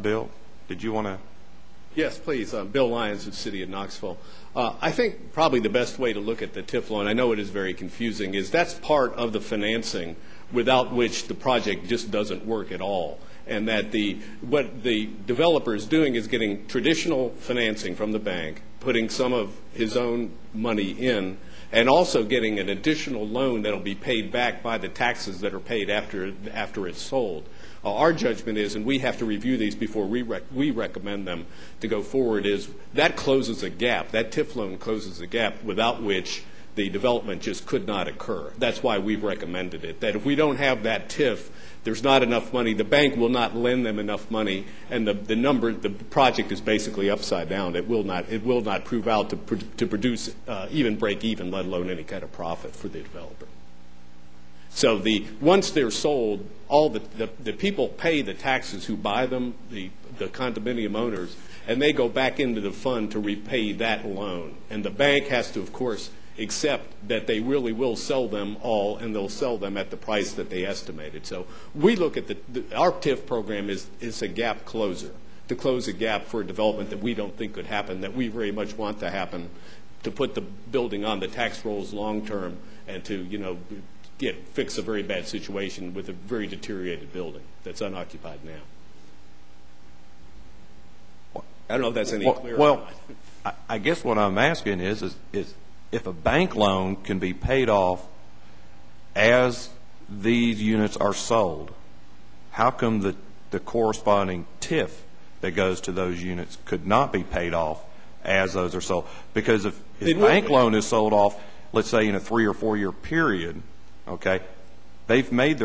Bill, did you want to? Yes, please. Bill Lyons of the City of Knoxville. I think probably the best way to look at the TIF loan, I know it is very confusing, is that's part of the financing without which the project just doesn't work at all. And that what the developer is doing is getting traditional financing from the bank, putting some of his own money in, and also getting an additional loan that will be paid back by the taxes that are paid after it's sold. Our judgment is, and we have to review these before we recommend them to go forward, is that closes a gap. That TIF loan closes a gap without which the development just could not occur. That's why we've recommended it, that if we don't have that TIF, there's not enough money. The bank will not lend them enough money, and the project is basically upside down. It will not prove out to produce even break even, let alone any kind of profit for the developer. So once they're sold, all the people pay the taxes who buy them, the condominium owners, and they go back into the fund to repay that loan. And the bank has to, of course, accept that they really will sell them all, and they'll sell them at the price that they estimated. So we look at our TIF program is a gap closer, to close a gap for a development that we don't think could happen, that we very much want to happen, to put the building on the tax rolls long term, and to fix a very bad situation with a very deteriorated building that's unoccupied now. I don't know if that's any clearer. Well, I guess what I'm asking is if a bank loan can be paid off as these units are sold, how come the corresponding TIF that goes to those units could not be paid off as those are sold? Because if the bank loan is sold off, let's say in a 3 or 4 year period, okay, they've made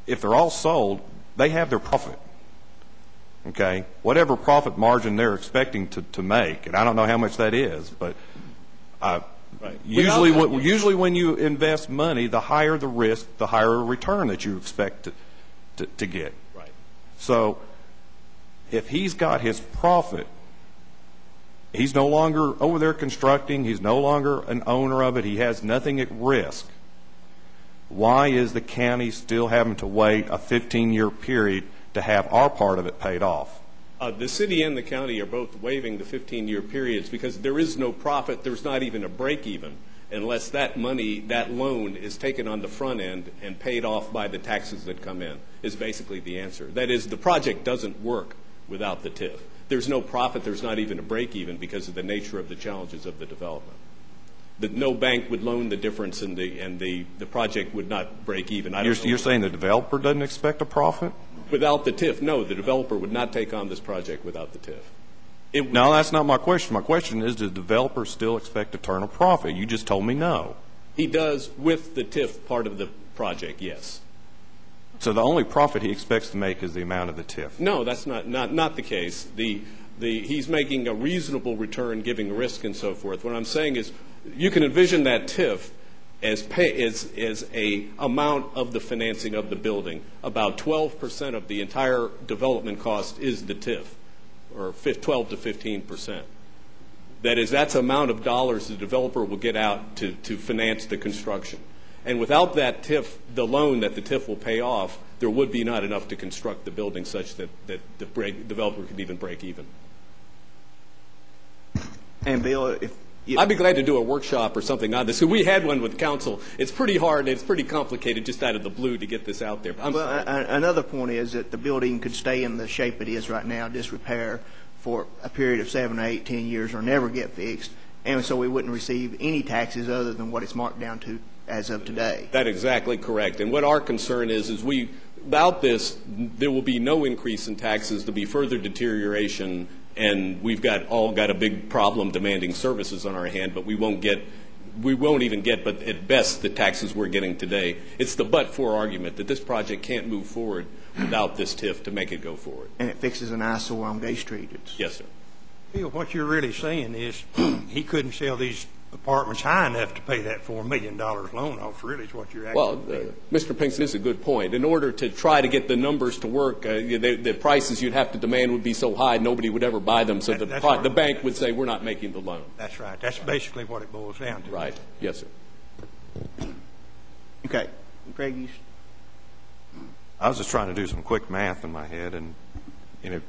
if they're all sold, they have their profit. Okay, whatever profit margin they're expecting to make, and I don't know how much that is, but right. Usually when you invest money, the higher the risk, the higher the return that you expect to get. Right. So if he's got his profit, he's no longer over there constructing, he's no longer an owner of it, he has nothing at risk. Why is the county still having to wait a 15-year period to have our part of it paid off? The city and the county are both waiving the 15-year periods because there is no profit. There's not even a break-even unless that money, that loan, is taken on the front end and paid off by the taxes that come in, is basically the answer. That is, the project doesn't work without the TIF. There's no profit. There's not even a break-even because of the nature of the challenges of the development. No bank would loan the difference, and the project would not break even. You're saying the developer doesn't expect a profit? Without the TIF, no. The developer would not take on this project without the TIF. No, that's not my question. My question is, does the developer still expect to turn a profit? You just told me no. He does with the TIF part of the project, yes. So the only profit he expects to make is the amount of the TIF? No, that's not the case. He's making a reasonable return, giving risk and so forth. What I'm saying is, you can envision that TIF as a amount of the financing of the building. About 12% of the entire development cost is the TIF, or 12 to 15%. That is, that's the amount of dollars the developer will get out to finance the construction. And without that TIF, the loan that the TIF will pay off, there would be not enough to construct the building such that the developer could even break even. And Bill, I'd be glad to do a workshop or something on this. So we had one with council. It's pretty hard. It's pretty complicated just out of the blue to get this out there. Another point is that the building could stay in the shape it is right now, disrepair, for a period of 7 or 8, 10 years or never get fixed. And so we wouldn't receive any taxes other than what it's marked down to as of today. That's exactly correct. And what our concern is without this, there will be no increase in taxes. There'll be further deterioration. And we've all got a big problem demanding services on our hand, but we won't even get, but at best, the taxes we're getting today. It's the but-for argument that this project can't move forward without this TIF to make it go forward. And it fixes an eyesore on Gay Street. Yes, sir. Bill, what you're really saying is he couldn't sell these apartments high enough to pay that $4 million loan off, really, is what you're actually saying. Mr. Pinkston is a good point. In order to try to get the numbers to work, the prices you'd have to demand would be so high nobody would ever buy them, so the bank would say, we're not making the loan. That's right. That's basically what it boils down to. Right. Yes, sir. Okay. Craig, I was just trying to do some quick math in my head, and if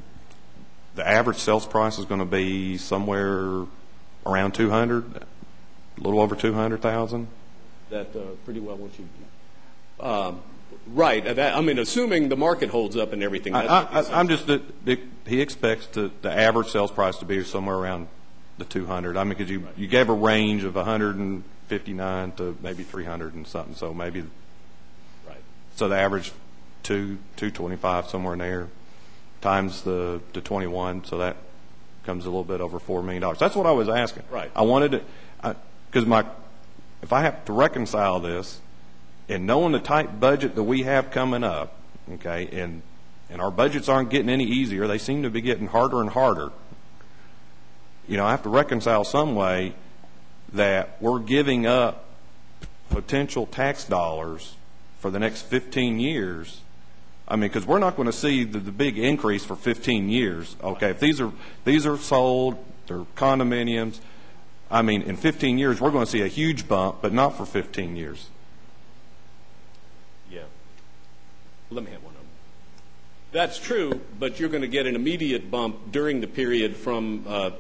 the average sales price is going to be somewhere around 200, a little over 200,000. That pretty well what you. Right. I mean, assuming the market holds up and everything. I'm just that he expects the average sales price to be somewhere around the 200. I mean, because you gave a range of 159 to maybe 300 and something. So maybe. Right. So the average 225 somewhere in there, times the 21. So that comes a little bit over $4 million. That's what I was asking. Right. I wanted to, because if I have to reconcile this. And knowing the tight budget that we have coming up, okay, and our budgets aren't getting any easier, they seem to be getting harder and harder. You know, I have to reconcile some way that we're giving up potential tax dollars for the next 15 years. I mean, because we're not going to see the big increase for 15 years. Okay, if these are sold, they're condominiums. I mean, in 15 years, we're going to see a huge bump, but not for 15 years. Yeah. Let me have one of them. That's true, but you're going to get an immediate bump during the period from an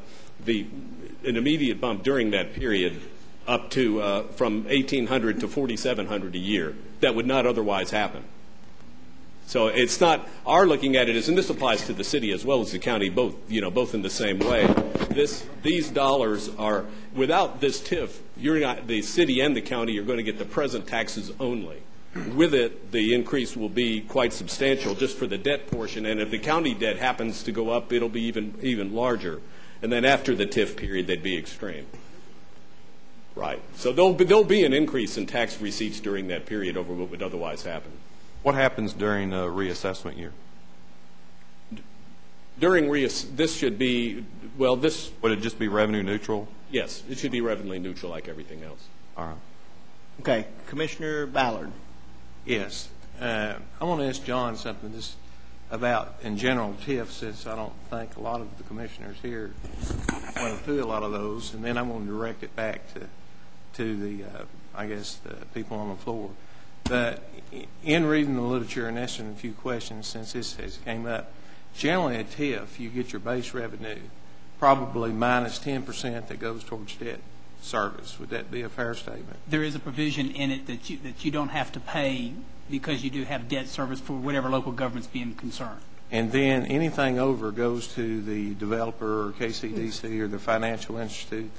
immediate bump during that period up to from $1,800 to $4,700 a year. That would not otherwise happen. So it's not our looking at it as, and this applies to the city as well as the county, both in the same way. These dollars are, without this TIF, you're not, the city and the county are going to get the present taxes only. With it, the increase will be quite substantial just for the debt portion, and if the county debt happens to go up, it'll be even larger. And then after the TIF period, they'd be extreme. Right. So there'll be an increase in tax receipts during that period over what would otherwise happen. What happens during a reassessment year? This should be, well, this... Would it just be revenue neutral? Yes, it should be revenue neutral like everything else. All right. Okay. Commissioner Ballard. Yes. I want to ask John something just about, in general, TIF, since I don't think a lot of the commissioners here went through a lot of those, and then I'm going to direct it back to the, I guess, the people on the floor. But in reading the literature and answering a few questions since this has came up, generally at TIF, you get your base revenue, probably minus 10% that goes towards debt service. Would that be a fair statement? There is a provision in it that you don't have to pay because you do have debt service for whatever local government's being concerned. And then anything over goes to the developer or KCDC or the financial institute.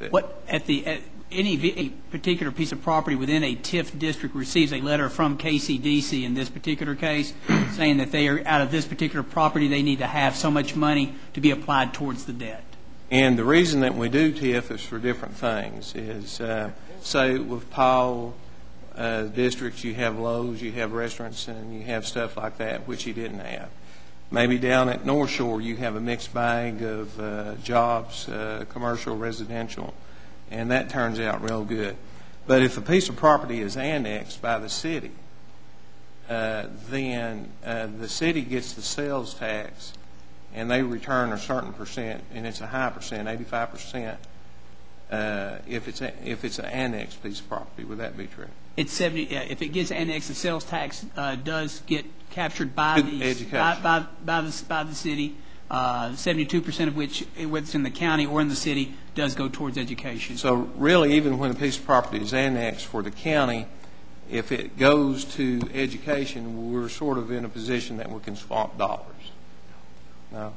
Any particular piece of property within a TIF district receives a letter from KCDC in this particular case saying that they are out of this particular property, they need to have so much money to be applied towards the debt. And the reason that we do TIF is for different things. Is say with Powell districts, you have Lowe's, you have restaurants, and you have stuff like that, which you didn't have. Maybe down at North Shore, you have a mixed bag of jobs, commercial, residential, and that turns out real good. But if a piece of property is annexed by the city, then the city gets the sales tax, and they return a certain percent, and it's a high percent, 85%, if it's an annexed piece of property. Would that be true? It's 70. If it gets annexed, the sales tax does get captured by the city. 72% of which, whether it's in the county or in the city, does go towards education. So really, even when a piece of property is annexed for the county, if it goes to education, we're sort of in a position that we can swap dollars. No.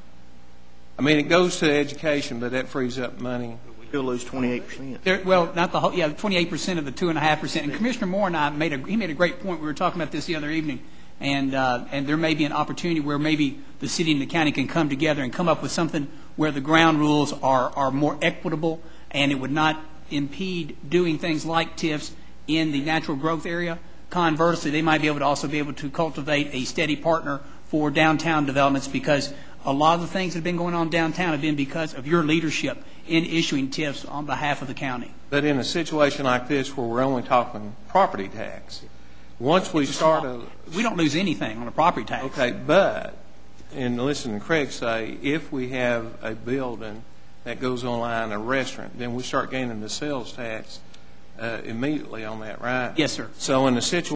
I mean, it goes to education, but that frees up money. You'll lose 28%. Well, not the whole. Yeah, 28% of the 2.5%. And Commissioner Moore and I made a great point. We were talking about this the other evening, and there may be an opportunity where maybe the city and the county can come together and come up with something where the ground rules are more equitable, and it would not impede doing things like TIFs in the natural growth area. Conversely, they might be able to cultivate a steady partner for downtown developments, because a lot of the things that have been going on downtown have been because of your leadership in issuing TIFs on behalf of the county. But in a situation like this where we're only talking property tax, once we start we don't lose anything on a property tax. Okay, but, and listen to Craig say, if we have a building that goes online, a restaurant, then we start gaining the sales tax immediately on that, right? Yes, sir. So in a situation